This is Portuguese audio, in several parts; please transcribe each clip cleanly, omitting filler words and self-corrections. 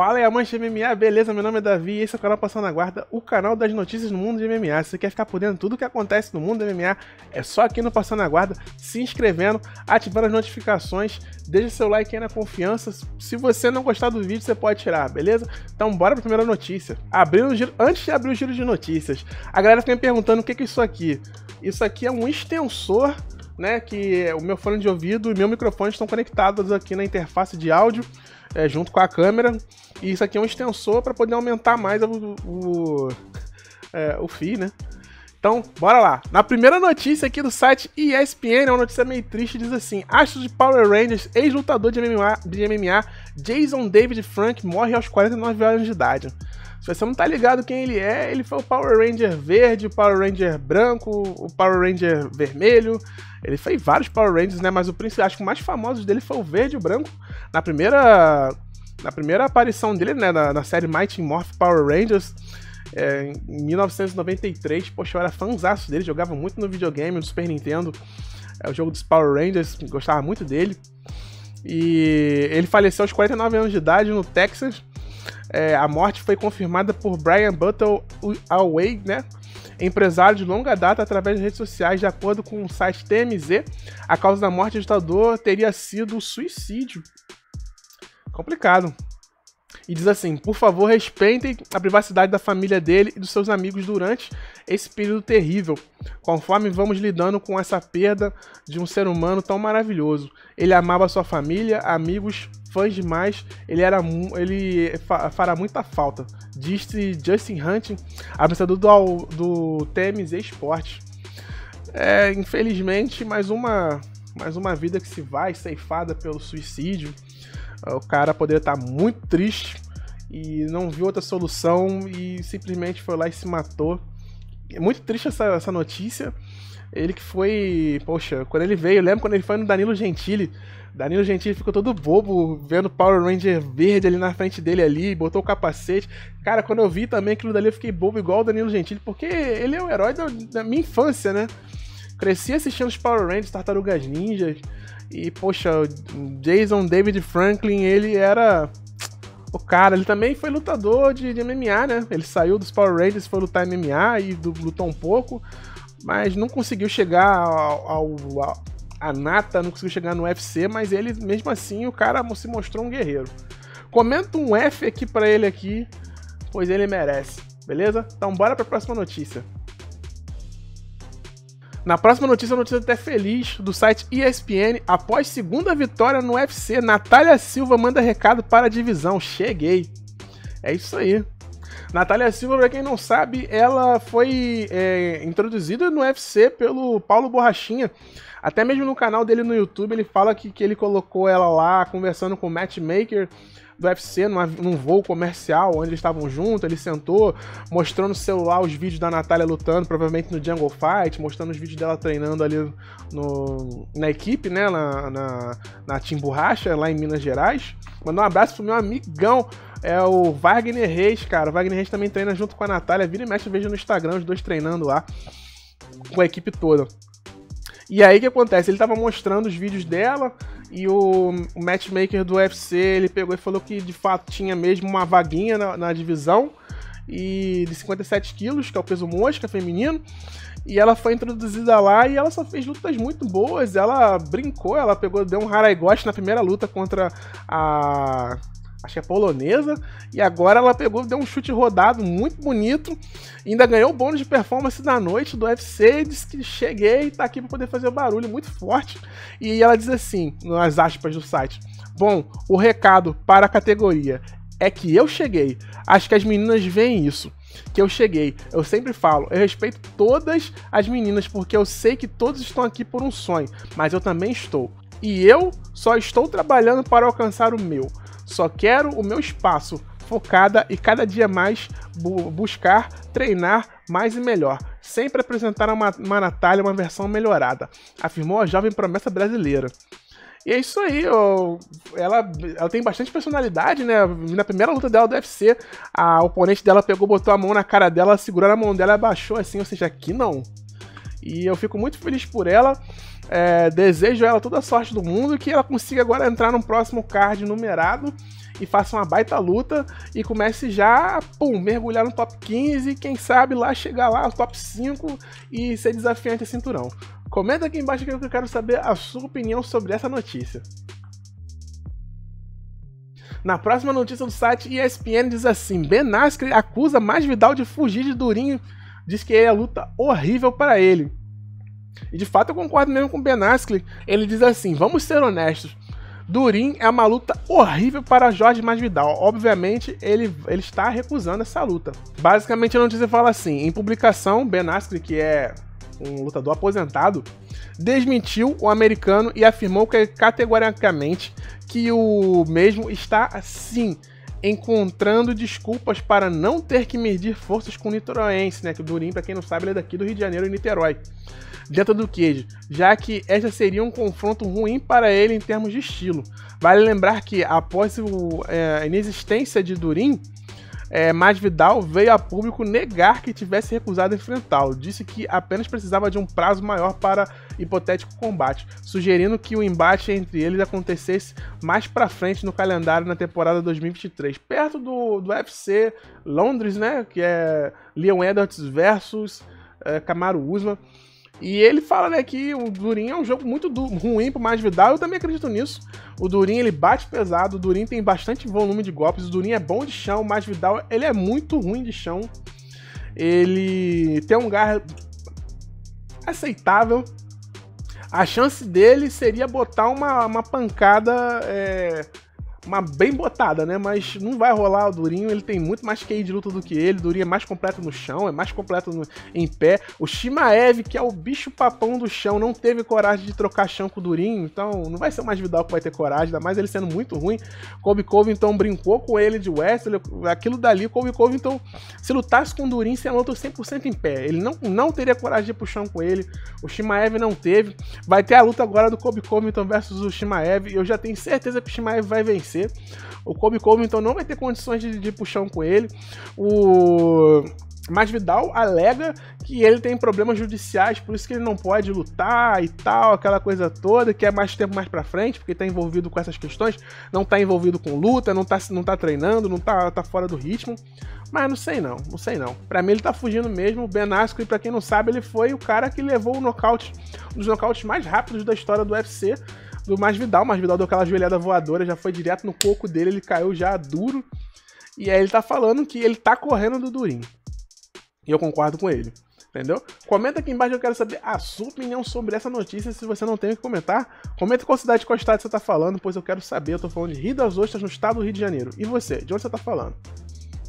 Fala aí, amante de MMA, beleza? Meu nome é Davi e esse é o canal Passando a Guarda, o canal das notícias no mundo de MMA. Se você quer ficar por dentro de tudo que acontece no mundo do MMA, é só aqui no Passando a Guarda, se inscrevendo, ativando as notificações, deixa seu like aí na confiança. Se você não gostar do vídeo, você pode tirar, beleza? Então bora pra primeira notícia. Antes de abrir o giro de notícias, a galera fica me perguntando o que é isso aqui. Isso aqui é um extensor, né, que o meu fone de ouvido e meu microfone estão conectados aqui na interface de áudio, junto com a câmera, e isso aqui é um extensor para poder aumentar mais o fio, né? Então, bora lá. Na primeira notícia aqui do site ESPN, é uma notícia meio triste, diz assim: astro de Power Rangers, ex-lutador de MMA, Jason David Frank, morre aos 49 anos de idade. Se você não tá ligado quem ele foi o Power Ranger verde, o Power Ranger branco, o Power Ranger vermelho. Ele fez vários Power Rangers, né? Mas acho que o mais famoso dele foi o verde e o branco. Na primeira aparição dele, né? Na série Mighty Morphin Power Rangers, em 1993. Poxa, eu era fãzaço dele, jogava muito no videogame, no Super Nintendo. O jogo dos Power Rangers, gostava muito dele. E ele faleceu aos 49 anos de idade no Texas. A morte foi confirmada por Brian Butler-Away, né? Empresário de longa data através das redes sociais. De acordo com o site TMZ, a causa da morte do ditador teria sido suicídio. Complicado. E diz assim: por favor, respeitem a privacidade da família dele e dos seus amigos durante esse período terrível, conforme vamos lidando com essa perda de um ser humano tão maravilhoso. Ele amava sua família, amigos, fãs demais, ele fará muita falta, disse Justin Hunting, administrador do TMZ Esportes. Infelizmente, mais uma vida que se vai, ceifada pelo suicídio. O cara poderia estar muito triste e não viu outra solução e simplesmente foi lá e se matou. É muito triste essa notícia. Ele que foi... Poxa, quando ele veio, eu lembro quando ele foi no Danilo Gentili. Danilo Gentili ficou todo bobo vendo o Power Ranger verde ali na frente dele ali, botou o capacete. Cara, quando eu vi também aquilo dali, eu fiquei bobo igual o Danilo Gentili, porque ele é o herói da minha infância, né? Cresci assistindo os Power Rangers, Tartarugas Ninjas. E, poxa, o Jason David Franklin, ele era o cara. Ele também foi lutador de MMA, né? Ele saiu dos Power Rangers, foi lutar MMA e lutou um pouco, mas não conseguiu chegar a nata, não conseguiu chegar no UFC, mas ele, mesmo assim, o cara se mostrou um guerreiro. Comenta um F aqui pra ele aqui, pois ele merece, beleza? Então bora pra próxima notícia. Na próxima notícia, uma notícia até feliz do site ESPN. Após segunda vitória no UFC, Natália Silva manda recado para a divisão. Cheguei. É isso aí. Natália Silva, pra quem não sabe, ela foi introduzida no UFC pelo Paulo Borrachinha. Até mesmo no canal dele no YouTube, ele fala que ele colocou ela lá conversando com o matchmaker do UFC num voo comercial, onde eles estavam juntos. Ele sentou, mostrando no celular os vídeos da Natália lutando, provavelmente no Jungle Fight, mostrando os vídeos dela treinando ali na equipe, né, na Team Borracha, lá em Minas Gerais. Mandar um abraço pro meu amigão, o Wagner Reis, cara. O Wagner Reis também treina junto com a Natália, vira e mexe, eu vejo no Instagram os dois treinando lá, com a equipe toda. E aí o que acontece? Ele tava mostrando os vídeos dela e o matchmaker do UFC, ele pegou e falou que de fato tinha mesmo uma vaguinha na divisão e de 57 quilos, que é o peso mosca feminino, e ela foi introduzida lá e ela só fez lutas muito boas. Ela brincou, ela deu um Haraigoshi na primeira luta contra acho que é polonesa, e agora ela deu um chute rodado muito bonito, ainda ganhou o bônus de performance da noite do UFC e disse que cheguei, tá aqui pra poder fazer o barulho, muito forte. E ela diz assim, nas aspas do site: bom, o recado para a categoria é que eu cheguei, acho que as meninas veem isso, que eu cheguei. Eu sempre falo, eu respeito todas as meninas porque eu sei que todos estão aqui por um sonho, mas eu também estou. E eu só estou trabalhando para alcançar o meu. Só quero o meu espaço, focada e cada dia mais buscar treinar mais e melhor. Sempre apresentar uma Natália uma versão melhorada, afirmou a jovem promessa brasileira. E é isso aí, ela tem bastante personalidade, né? Na primeira luta dela do UFC, a oponente dela botou a mão na cara dela, segurou a mão dela e abaixou assim, ou seja, aqui não. E eu fico muito feliz por ela. Desejo a ela toda a sorte do mundo, que ela consiga agora entrar no próximo card numerado e faça uma baita luta e comece já a mergulhar no top 15 e quem sabe lá chegar lá no top 5 e ser desafiante a cinturão. Comenta aqui embaixo que eu quero saber a sua opinião sobre essa notícia. Na próxima notícia do site ESPN diz assim: Ben Askren acusa Masvidal de fugir de Durinho, diz que é a luta horrível para ele. E de fato eu concordo mesmo com o Ben Askren. Ele diz assim: vamos ser honestos, Durinho é uma luta horrível para Jorge Masvidal. Obviamente ele está recusando essa luta. Basicamente a notícia fala assim: em publicação, Ben Askren, que é um lutador aposentado, desmentiu o americano e afirmou que categoricamente que o mesmo está, sim, encontrando desculpas para não ter que medir forças com o niteroense, né? Que o Durinho, para quem não sabe, ele é daqui do Rio de Janeiro, em Niterói, dentro do cage, já que esta seria um confronto ruim para ele em termos de estilo. Vale lembrar que após a inexistência de Durinho, Masvidal veio a público negar que tivesse recusado enfrentá-lo. Disse que apenas precisava de um prazo maior para hipotético combate, sugerindo que o embate entre eles acontecesse mais pra frente no calendário na temporada 2023, perto do UFC Londres, né, que é Leon Edwards versus Kamaru Usman. E ele fala, né, que o Durinho é um jogo muito ruim pro Masvidal. Eu também acredito nisso. O Durinho, ele bate pesado, o Durinho tem bastante volume de golpes, o Durinho é bom de chão, o Masvidal, ele é muito ruim de chão. Ele tem um garra aceitável. A chance dele seria botar uma pancada, uma bem botada, né? Mas não vai rolar. O Durinho, ele tem muito mais QI de luta do que ele. O Durinho é mais completo no chão, é mais completo em pé. O Chimaev, que é o bicho papão do chão, não teve coragem de trocar chão com o Durinho, então não vai ser o Masvidal que vai ter coragem, ainda mais ele sendo muito ruim. Colby Covington brincou com ele de Wrestling, aquilo dali. Colby Covington, se lutasse com o Durinho, seria luta 100% em pé. Ele não teria coragem de ir pro chão com ele. O Chimaev não teve. Vai ter a luta agora do Colby Covington versus o Chimaev, e eu já tenho certeza que o Chimaev vai vencer. O Colby Covington não vai ter condições de ir pro chão com ele. O Masvidal alega que ele tem problemas judiciais, por isso que ele não pode lutar e tal, aquela coisa toda, que é mais tempo mais pra frente, porque tá envolvido com essas questões, não tá envolvido com luta, não tá treinando, não tá fora do ritmo. Mas não sei não. Pra mim ele tá fugindo mesmo. O Ben Askren, pra quem não sabe, ele foi o cara que levou o nocaute, um dos nocautes mais rápidos da história do UFC, do Masvidal. O Masvidal deu aquela joelhada voadora, já foi direto no coco dele, ele caiu já duro. E aí ele tá falando que ele tá correndo do Durinho. E eu concordo com ele, entendeu? Comenta aqui embaixo, eu quero saber a sua opinião sobre essa notícia. Se você não tem o que comentar, comenta qual cidade, qual estado você tá falando, pois eu quero saber. Eu tô falando de Rio das Ostras, no estado do Rio de Janeiro. E você, de onde você tá falando?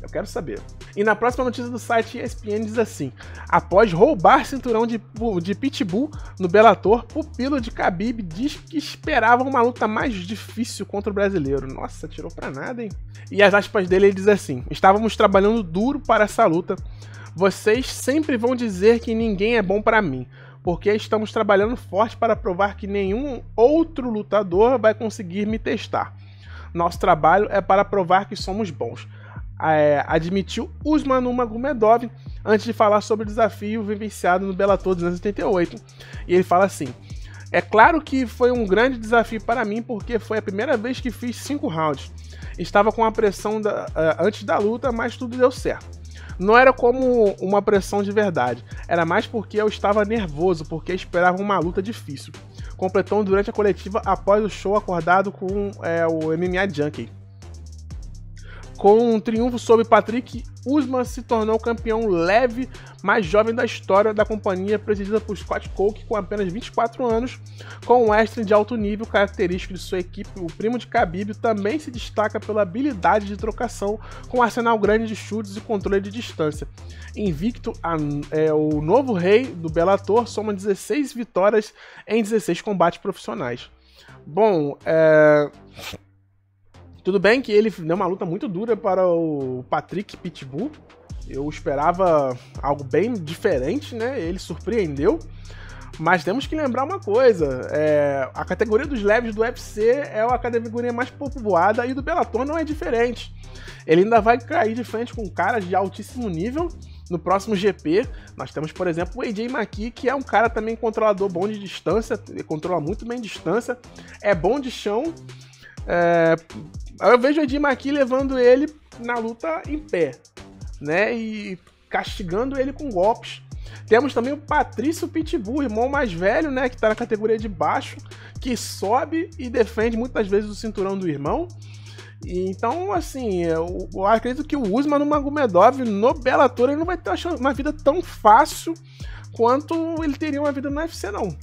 Eu quero saber. E na próxima notícia do site ESPN diz assim: após roubar cinturão de Pitbull no Bellator, pupilo de Khabib diz que esperava uma luta mais difícil contra o brasileiro. Nossa, tirou pra nada, hein? E as aspas dele, ele diz assim: estávamos trabalhando duro para essa luta. Vocês sempre vão dizer que ninguém é bom pra mim, porque estamos trabalhando forte para provar que nenhum outro lutador vai conseguir me testar. Nosso trabalho é para provar que somos bons. Admitiu Usman Nurmagomedov antes de falar sobre o desafio vivenciado no Bellator 288. E ele fala assim: é claro que foi um grande desafio para mim, porque foi a primeira vez que fiz 5 rounds. Estava com a pressão antes da luta, mas tudo deu certo. Não era como uma pressão de verdade, era mais porque eu estava nervoso, porque esperava uma luta difícil. Completou durante a coletiva após o show acordado com o MMA Junkie. Com um triunfo sobre Patrick, Usman se tornou o campeão leve mais jovem da história da companhia, presidida por Scott Coker, com apenas 24 anos, com um wrestling de alto nível característico de sua equipe. O primo de Khabib também se destaca pela habilidade de trocação, com um arsenal grande de chutes e controle de distância. Invicto, o novo rei do Bellator soma 16 vitórias em 16 combates profissionais. Bom, tudo bem que ele deu uma luta muito dura para o Patrick Pitbull. Eu esperava algo bem diferente, né? Ele surpreendeu. Mas temos que lembrar uma coisa. A categoria dos leves do UFC é a categoria mais povoada e do Bellator não é diferente. Ele ainda vai cair de frente com caras de altíssimo nível no próximo GP. Nós temos, por exemplo, o AJ McKee, que é um cara também controlador bom de distância. Ele controla muito bem distância. É bom de chão. eu vejo o Eddie McKee levando ele na luta em pé, né? E castigando ele com golpes. Temos também o Patrício Pitbull, irmão mais velho, né? Que tá na categoria de baixo, que sobe e defende muitas vezes o cinturão do irmão. E, então, assim, eu acredito que o Usman no Magomedov, no Bellator, ele não vai ter uma vida tão fácil quanto ele teria uma vida no UFC, não.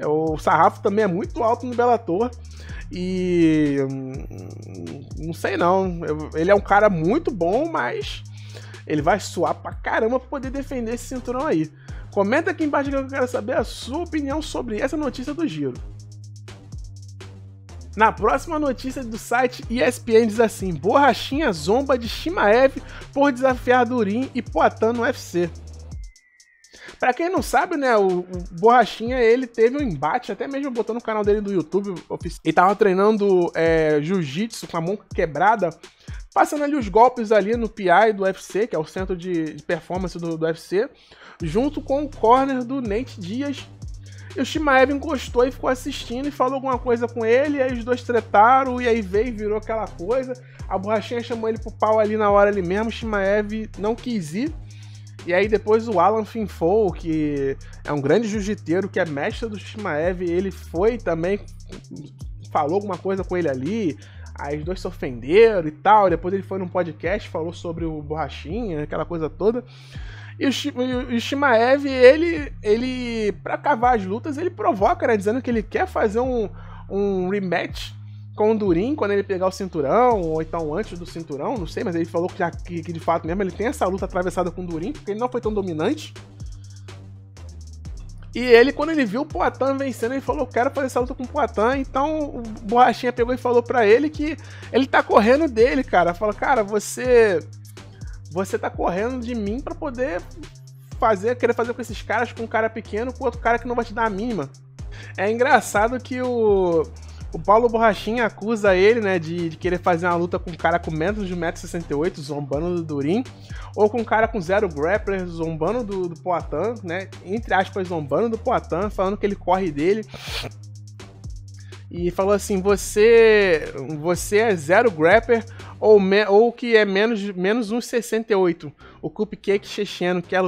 O sarrafo também é muito alto no Bellator. E não sei não, ele é um cara muito bom, mas ele vai suar pra caramba pra poder defender esse cinturão aí. Comenta aqui embaixo que eu quero saber a sua opinião sobre essa notícia do Giro. Na próxima notícia do site ESPN diz assim: Borrachinha zomba de Chimaev por desafiar Durin e Poatan no UFC. Pra quem não sabe, né, o Borrachinha, ele teve um embate, até mesmo botou no canal dele do YouTube, ele tava treinando jiu-jitsu com a mão quebrada, passando ali os golpes ali no PI do UFC, que é o centro de performance do UFC, junto com o corner do Nate Diaz. E o Chimaev encostou e ficou assistindo e falou alguma coisa com ele, e aí os dois tretaram, e aí veio e virou aquela coisa. A Borrachinha chamou ele pro pau ali na hora ali mesmo, o Chimaev não quis ir. E aí depois o Alan Finfou, que é um grande jiu-jiteiro, que é mestre do Chimaev, ele foi também, falou alguma coisa com ele ali, aí os dois se ofenderam e tal, depois ele foi num podcast, falou sobre o Borrachinha, aquela coisa toda. E o Chimaev, ele pra cavar as lutas, ele provoca, né, dizendo que ele quer fazer um rematch com o Durin quando ele pegar o cinturão, ou então antes do cinturão, não sei, mas ele falou que de fato mesmo ele tem essa luta atravessada com o Durin, porque ele não foi tão dominante. E ele, quando ele viu o Poatan vencendo, ele falou: quero fazer essa luta com o Poatan. Então o Borrachinha pegou e falou pra ele que ele tá correndo dele, cara. Falou: cara, você tá correndo de mim pra poder querer fazer com esses caras, com um cara pequeno, com outro cara que não vai te dar a mínima. É engraçado que o Paulo Borrachinha acusa ele, né, de querer fazer uma luta com um cara com menos de 1,68 m, zombando do Durin, ou com um cara com 0 grappler, zombando do Poatan, né, entre aspas, zombando do Poatan, falando que ele corre dele. E falou assim: você é 0 grappler ou que é menos 1,68 m. O Cupcake Checheno quero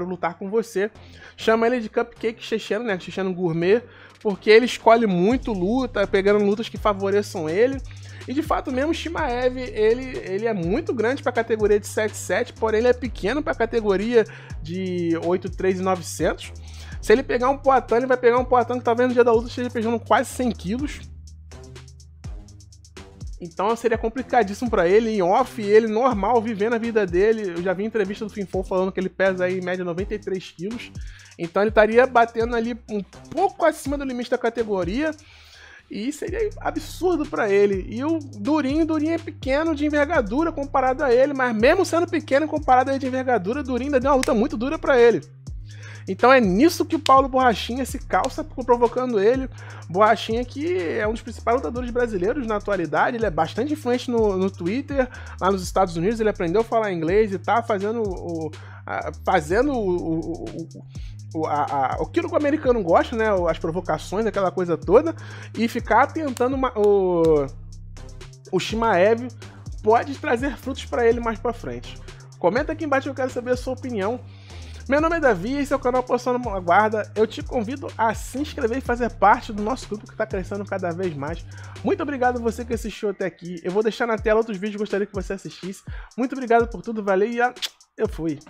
lutar com você. Chama ele de Cupcake Checheno, né, Checheno Gourmet, porque ele escolhe muito luta, pegando lutas que favoreçam ele. E de fato mesmo, o Chimaev, ele é muito grande para a categoria de 7,7, porém ele é pequeno para a categoria de 8,3,900. Se ele pegar um Poatan, ele vai pegar um Poatan que talvez no dia da luta esteja pesando quase 100 quilos. Então seria complicadíssimo para ele, em off, ele normal, vivendo a vida dele. Eu já vi entrevista do Finfou falando que ele pesa aí em média 93 quilos. Então ele estaria batendo ali um pouco acima do limite da categoria. E seria absurdo para ele. E o Durin é pequeno de envergadura comparado a ele, mas mesmo sendo pequeno comparado a ele de envergadura, o Durin ainda deu uma luta muito dura para ele. Então é nisso que o Paulo Borrachinha se calça, provocando ele. Borrachinha, que é um dos principais lutadores brasileiros na atualidade, ele é bastante influente no Twitter, lá nos Estados Unidos, ele aprendeu a falar inglês e tá fazendo aquilo que o americano gosta, né? As provocações, aquela coisa toda, e ficar tentando o Chimaev pode trazer frutos para ele mais para frente. Comenta aqui embaixo que eu quero saber a sua opinião. Meu nome é Davi, esse é o canal Posição na Guarda. Eu te convido a se inscrever e fazer parte do nosso grupo que está crescendo cada vez mais. Muito obrigado a você que assistiu até aqui. Eu vou deixar na tela outros vídeos que gostaria que você assistisse. Muito obrigado por tudo, valeu e eu fui.